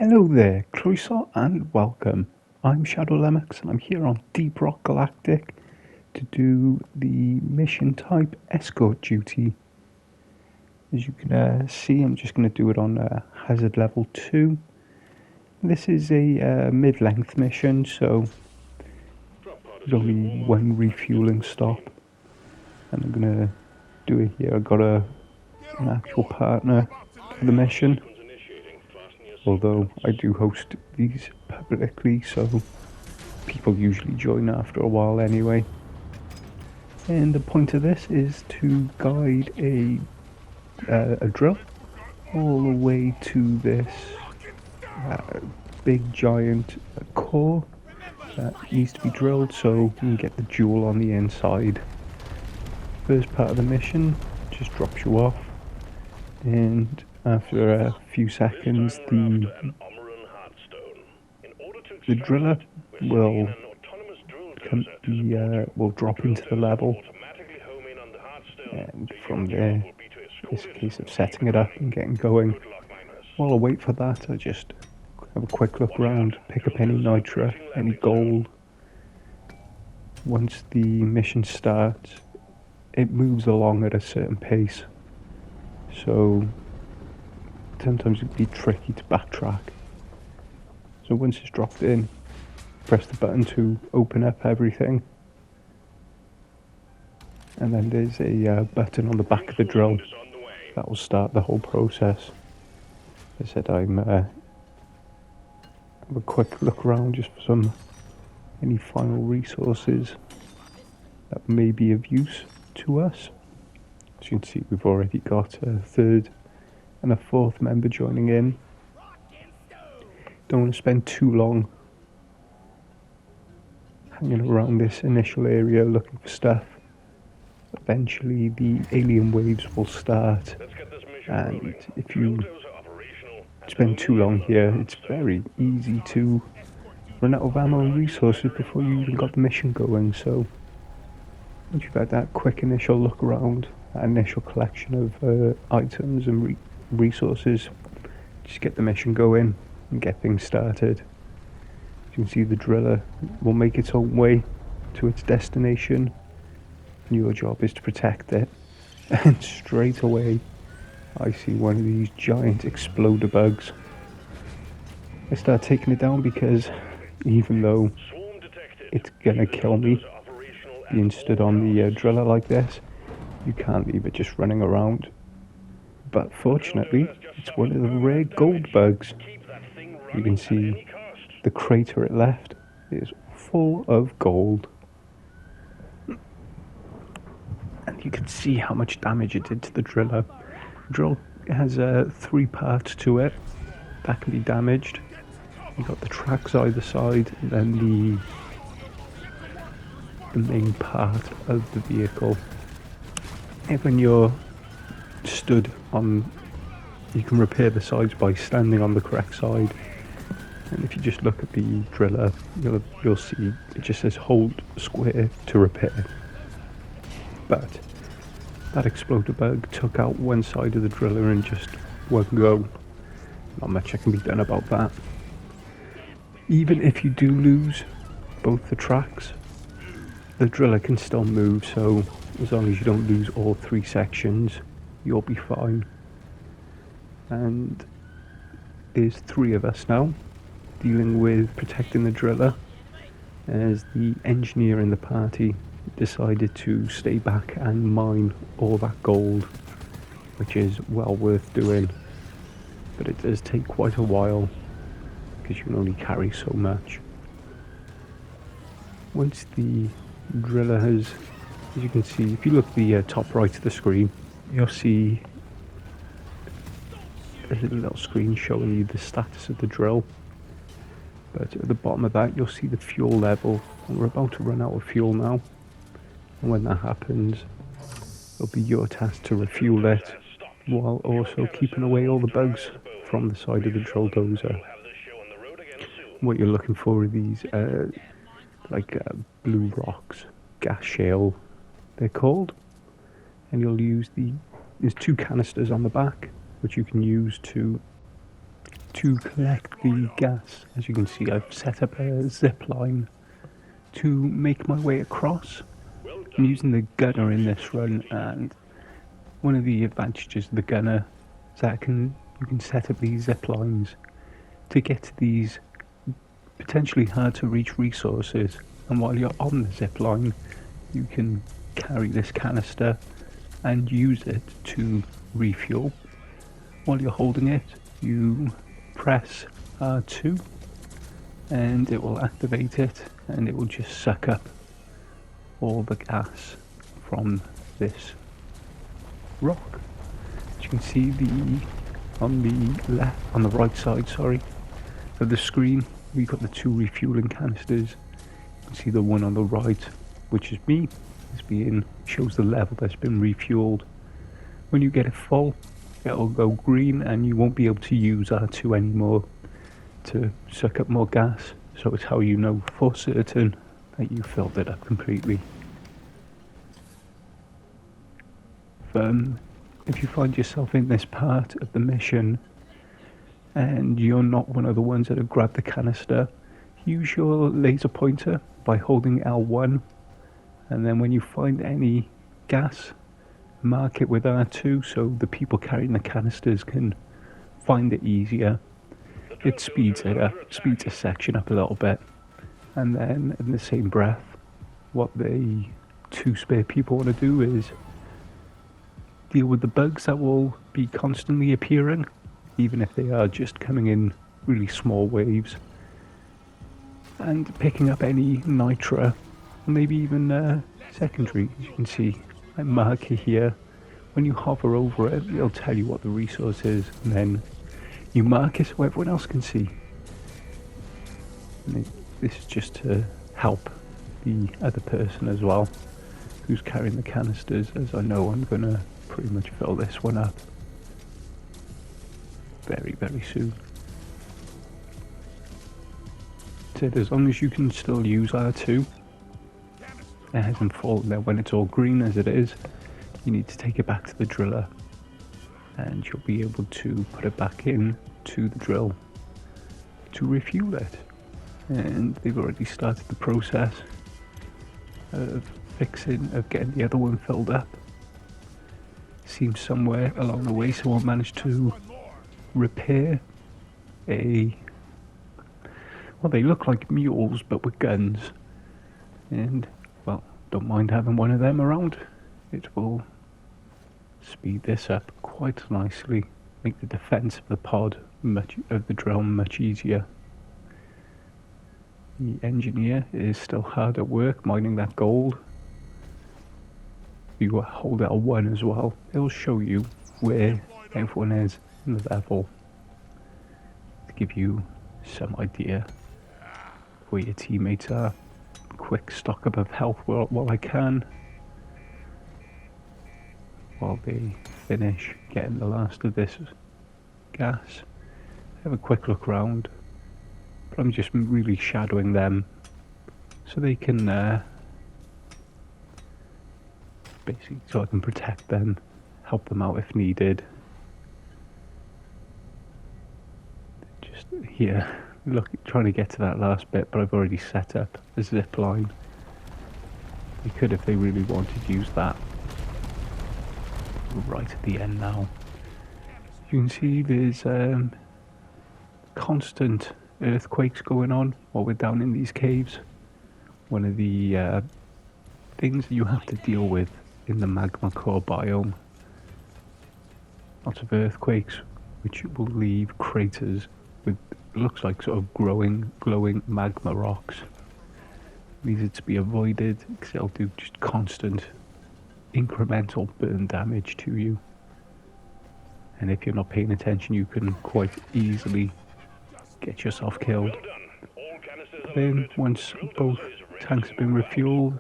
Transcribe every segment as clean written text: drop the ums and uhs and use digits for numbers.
Hello there, Croeso and welcome. I'm Shadow Lumox and I'm here on Deep Rock Galactic to do the mission type Escort Duty. As you can see, I'm just going to do it on hazard level 2. This is a mid-length mission, so there's only one refueling stop. And I'm going to do it here. I've got an actual partner for the mission. Although I do host these publicly, so people usually join after a while anyway. And the point of this is to guide a drill all the way to this big giant core that needs to be drilled so you can get the jewel on the inside. First part of the mission just drops you off, and after a few seconds the driller will drop into the level, and from there it's a case of setting it up and getting going. While I wait for that, I just have a quick look around, pick up any nitra, any gold. Once the mission starts, it moves along at a certain pace, so sometimes it'd be tricky to backtrack. So once it's dropped in, press the button to open up everything, and then there's a button on the back of the drill that will start the whole process. As I said, I'm have a quick look around just for any final resources that may be of use to us. As you can see, we've already got a third and a fourth member joining in. Don't want to spend too long hanging around this initial area looking for stuff. Eventually the alien waves will start, and if you spend too long here, it's very easy to run out of ammo and resources before you even got the mission going. So once you've had that quick initial look around, that initial collection of items and resources, just get the mission going and get things started. As you can see, the driller will make its own way to its destination, and your job is to protect it. And straight away I see one of these giant exploder bugs. I start taking it down because even though it's gonna kill me being stood on the driller like this, you can't leave it just running around. But fortunately, it's one of the rare gold bugs. You can see the crater it left is full of gold. And you can see how much damage it did to the driller. The drill has 3 parts to it that can be damaged. You've got the tracks either side, and then the main part of the vehicle. And when you're stood on, you can repair the sides by standing on the correct side. And if you just look at the driller, you'll see it just says hold square to repair. But that exploder bug took out one side of the driller in just one go. Not much can be done about that. Even if you do lose both the tracks, the driller can still move, so as long as you don't lose all 3 sections, you'll be fine. And there's 3 of us now dealing with protecting the driller, as the engineer in the party decided to stay back and mine all that gold, which is well worth doing, but it does take quite a while because you can only carry so much. Once the driller has, as you can see, if you look at the top right of the screen, you'll see a little screen showing you the status of the drill. But at the bottom of that, you'll see the fuel level, and we're about to run out of fuel now. And when that happens, it'll be your task to refuel it, while also keeping away all the bugs from the side of the drill dozer. What you're looking for are these, blue rocks, gas shale, they're called. And you'll use there's 2 canisters on the back, which you can use to To collect the gas, as you can see, I've set up a zip line to make my way across. I'm using the gunner in this run, and one of the advantages of the gunner is that you can set up these zip lines to get to these potentially hard to reach resources, and while you're on the zip line you can carry this canister and use it to refuel. While you're holding it, you press R2 and it will activate it, and it will just suck up all the gas from this rock. As you can see, on the right side, of the screen, we've got the 2 refueling canisters. You can see the one on the right, which is me, shows the level that's been refueled. When you get it full, it'll go green and you won't be able to use R2 anymore to suck up more gas, so it's how you know for certain that you filled it up completely. If you find yourself in this part of the mission and you're not one of the ones that have grabbed the canister, use your laser pointer by holding L1, and then when you find any gas, mark it with R2 so the people carrying the canisters can find it easier. It speeds a section up a little bit, and then in the same breath, what the 2 spare people want to do is deal with the bugs that will be constantly appearing, even if they are just coming in really small waves, and picking up any nitra, maybe even secondary. As you can see, I mark it here. When you hover over it, it'll tell you what the resource is, and then you mark it so everyone else can see. And this is just to help the other person as well, who's carrying the canisters, as I know I'm going to pretty much fill this one up very, very soon. So as long as you can still use R2, it hasn't fallen there when it's all green as it is, you need to take it back to the driller and you'll be able to put it back in to the drill to refuel it. And they've already started the process of getting the other one filled up. Seems somewhere along the way someone managed to repair they look like mules but with guns, and well, don't mind having one of them around. It will speed this up quite nicely, make the defense of the drill much easier. The engineer is still hard at work mining that gold. You hold L1 as well, it'll show you where everyone is in the level to give you some idea where your teammates are. Quick stock up of health while I can, while they finish getting the last of this gas. Have a quick look around, but I'm just really shadowing them so they can basically, so I can protect them, help them out if needed. Just here, trying to get to that last bit, but I've already set up a zip line. They could, if they really wanted, use that right at the end now. You can see there's constant earthquakes going on while we're down in these caves. One of the things that you have to deal with in the magma core biome. Lots of earthquakes which will leave craters with, looks like, sort of glowing magma rocks. These are to be avoided because they'll do just constant incremental burn damage to you, and if you're not paying attention you can quite easily get yourself killed. Then once both tanks have been refueled,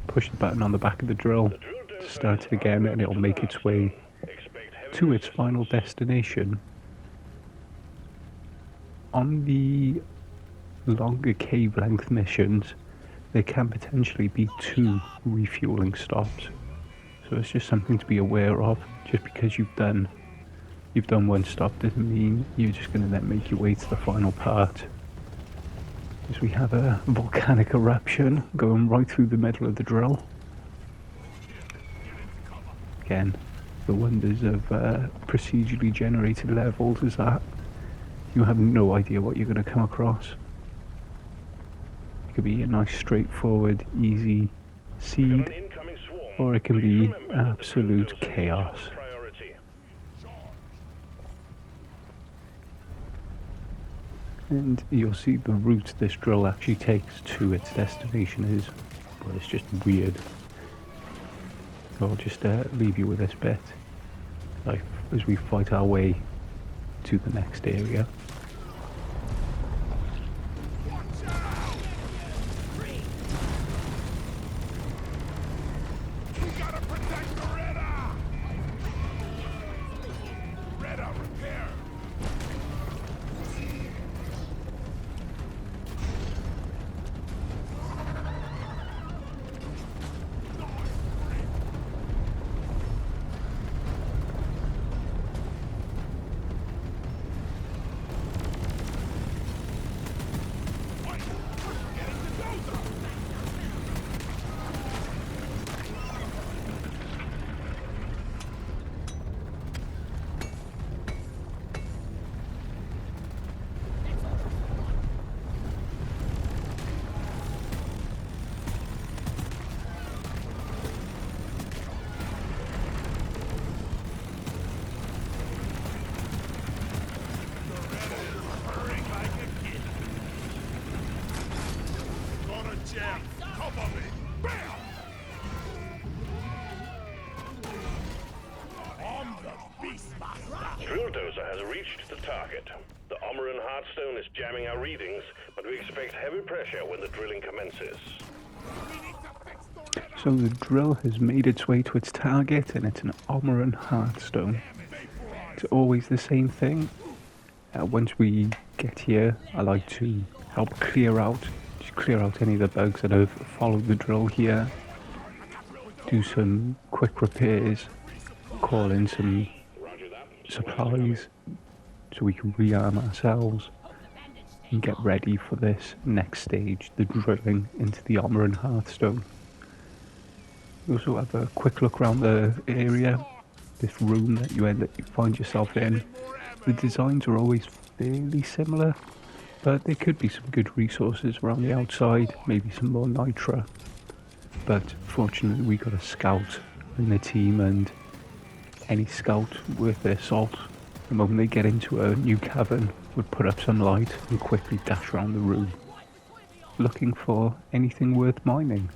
push the button on the back of the drill to start it again, and it'll make its way to its final destination. On the longer cave length missions, there can potentially be 2 refueling stops, so it's just something to be aware of. Just because you've done you've done one stop doesn't mean you're just going to then make your way to the final part. As we have a volcanic eruption going right through the middle of the drill. Again, the wonders of procedurally generated levels is that you have no idea what you're going to come across. It could be a nice straightforward easy seed, or it can be absolute chaos. And you'll see the route this drill actually takes to its destination is, well, it's just weird. So I'll just leave you with this bit, like, as we fight our way to the next area. Drill dozer has reached the target. The Omeran Heartstone is jamming our readings, but we expect heavy pressure when the drilling commences. So the drill has made its way to its target, and it's an Omeran Heartstone. It's always the same thing. Once we get here, I like to help clear out any of the bugs that have followed the drill here. Do some quick repairs, call in some supplies so we can rearm ourselves and get ready for this next stage, the drilling into the Omeran Heartstone. We also have a quick look around the area, this room that you find yourself in. The designs are always fairly similar, but there could be some good resources around the outside, maybe some more nitra. But fortunately we got a scout in the team, and any scout worth their salt, the moment they get into a new cavern, would put up some light and quickly dash around the room, looking for anything worth mining.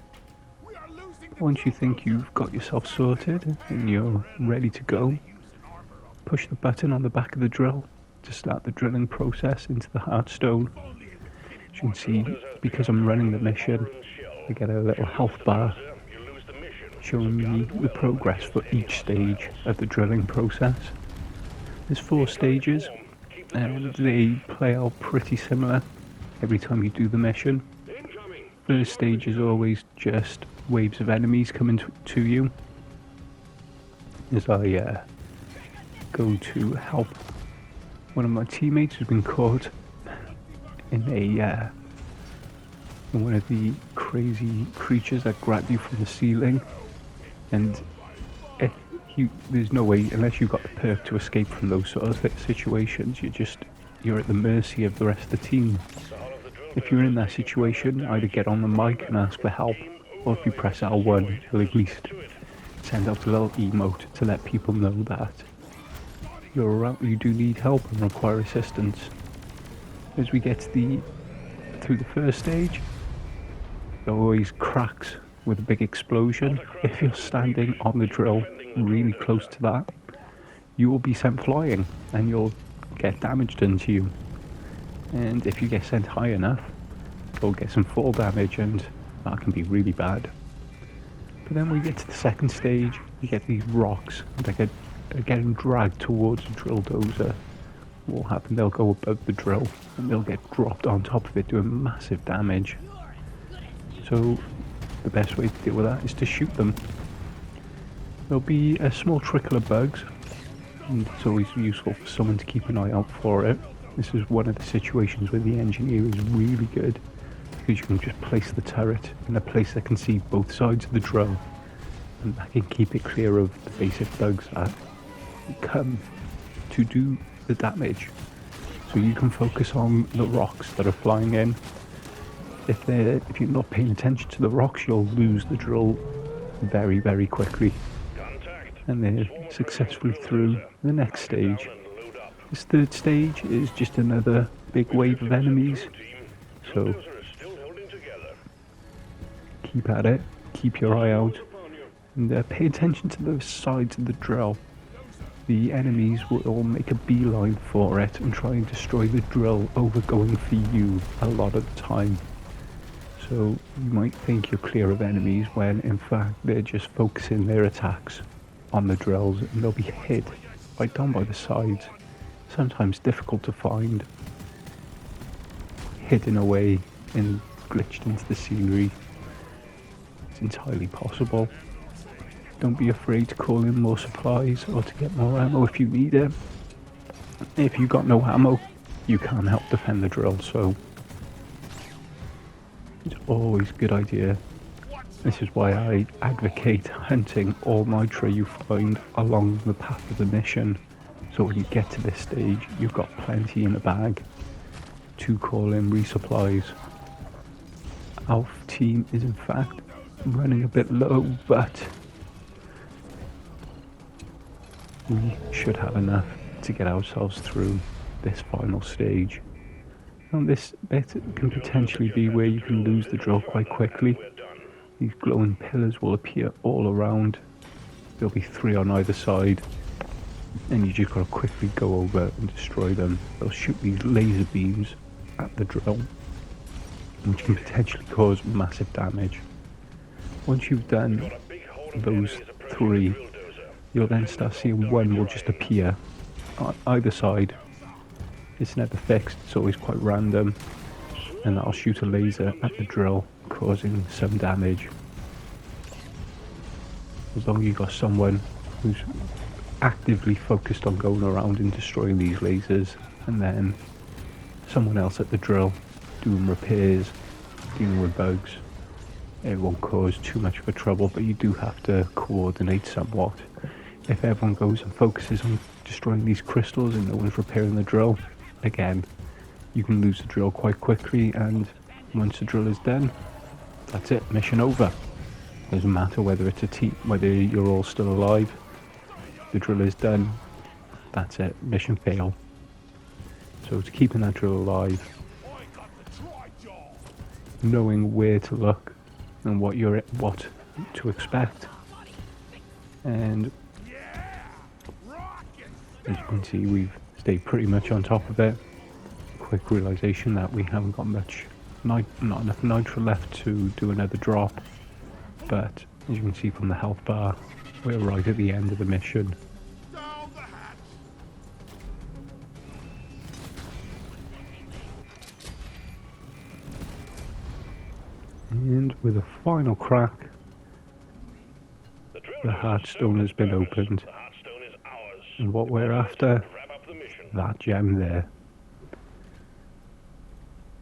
Once you think you've got yourself sorted and you're ready to go, push the button on the back of the drill to start the drilling process into the Heartstone. As you can see, because I'm running the mission, I get a little health bar showing me the progress for each stage of the drilling process. There's 4 stages, and they play out pretty similar every time you do the mission. First stage is always just waves of enemies coming to you. As I go to help one of my teammates who's been caught in one of the crazy creatures that grab you from the ceiling, and there's no way, unless you've got the perk, to escape from those sort of situations. You're at the mercy of the rest of the team. If you're in that situation, either get on the mic and ask for help, or if you press L1, you'll at least send out a little emote to let people know that you're around, you do need help and require assistance. As we get through the first stage, it always cracks with a big explosion. If you're standing on the drill really close to that, you will be sent flying and you'll get damage done to you. And if you get sent high enough, you'll get some fall damage, and that can be really bad. But then we get to the second stage, you get these rocks that are getting dragged towards the drill dozer. What will happen, they'll go above the drill and they'll get dropped on top of it, doing massive damage. So the best way to deal with that is to shoot them. There'll be a small trickle of bugs, and it's always useful for someone to keep an eye out for it. This is one of the situations where the engineer is really good, because you can just place the turret in a place that can see both sides of the drill, and that can keep it clear of the basic bugs that come to do the damage. So you can focus on the rocks that are flying in. If you're not paying attention to the rocks, you'll lose the drill very, very quickly. And they're successfully through the next stage. This third stage is just another big wave of enemies. So keep at it, keep your eye out, and pay attention to the sides of the drill. The enemies will all make a beeline for it and try and destroy the drill over going for you a lot of the time. So you might think you're clear of enemies when in fact they're just focusing their attacks on the drills, and they'll be hit right down by the sides, sometimes difficult to find, hidden away and glitched into the scenery. It's entirely possible. Don't be afraid to call in more supplies or to get more ammo if you need it. If you got no ammo, you can help defend the drill, so it's always a good idea. This is why I advocate hunting all nitro you find along the path of the mission, so when you get to this stage you've got plenty in the bag to call in resupplies. Our team is in fact running a bit low, but we should have enough to get ourselves through this final stage. And this bit can potentially be where you can lose the drill quite quickly. These glowing pillars will appear all around. There'll be 3 on either side, and you just gotta quickly go over and destroy them. They'll shoot these laser beams at the drill, which can potentially cause massive damage. Once you've done those 3, you'll then start seeing one will just appear on either side. It's never fixed, it's always quite random, and that'll shoot a laser at the drill, causing some damage. As long as you've got someone who's actively focused on going around and destroying these lasers, and then someone else at the drill doing repairs, dealing with bugs, it won't cause too much of a trouble, but you do have to coordinate somewhat. If everyone goes and focuses on destroying these crystals and no one's repairing the drill, again, you can lose the drill quite quickly, and once the drill is done, that's it, mission over. Doesn't matter whether it's a team, whether you're all still alive, the drill is done, that's it, mission failed. So it's keeping that drill alive, knowing where to look and what to expect, and as you can see, we've stayed pretty much on top of it. Quick realization that we haven't got not enough nitro left to do another drop, but as you can see from the health bar, we're right at the end of the mission. And with a final crack, the Heartstone has been opened, and what we're after, that gem there.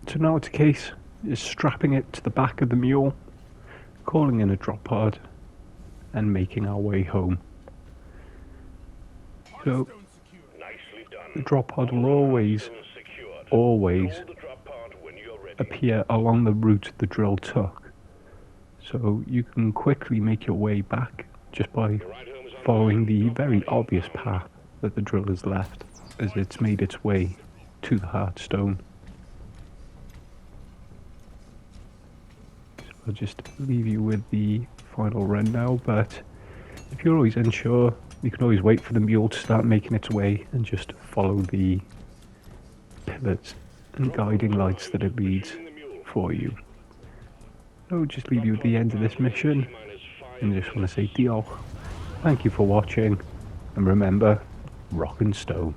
So now it's a case of strapping it to the back of the mule, calling in a drop pod, and making our way home. So the drop pod will always appear along the route the drill took. So you can quickly make your way back just by following the very obvious path that the drill has left as it's made its way to the Heartstone. So I'll just leave you with the final run now, but if you're always unsure, you can always wait for the mule to start making its way and just follow the pillars and guiding lights that it leads for you. I'll just leave you at the end of this mission, and just want to say diolch, thank you for watching, and remember, rock and stone.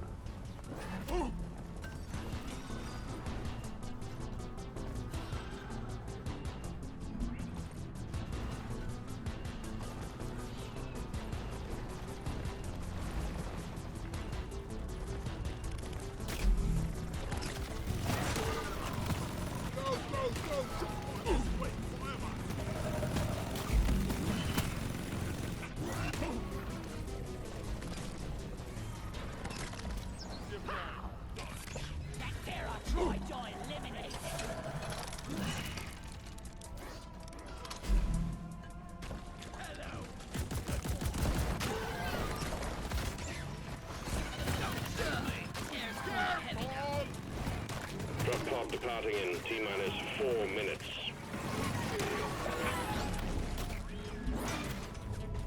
pod departing in T-minus 4 minutes.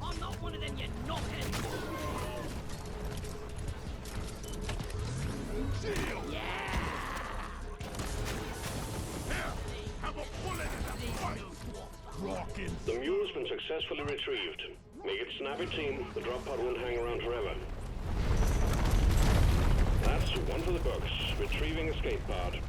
I'm not one of them, you knothead! Yeah! Have a bullet in the fight! Rockin'. The mule's been successfully retrieved. Make it snappy, team. The drop pod won't hang around forever. That's one for the books. Retrieving escape pod.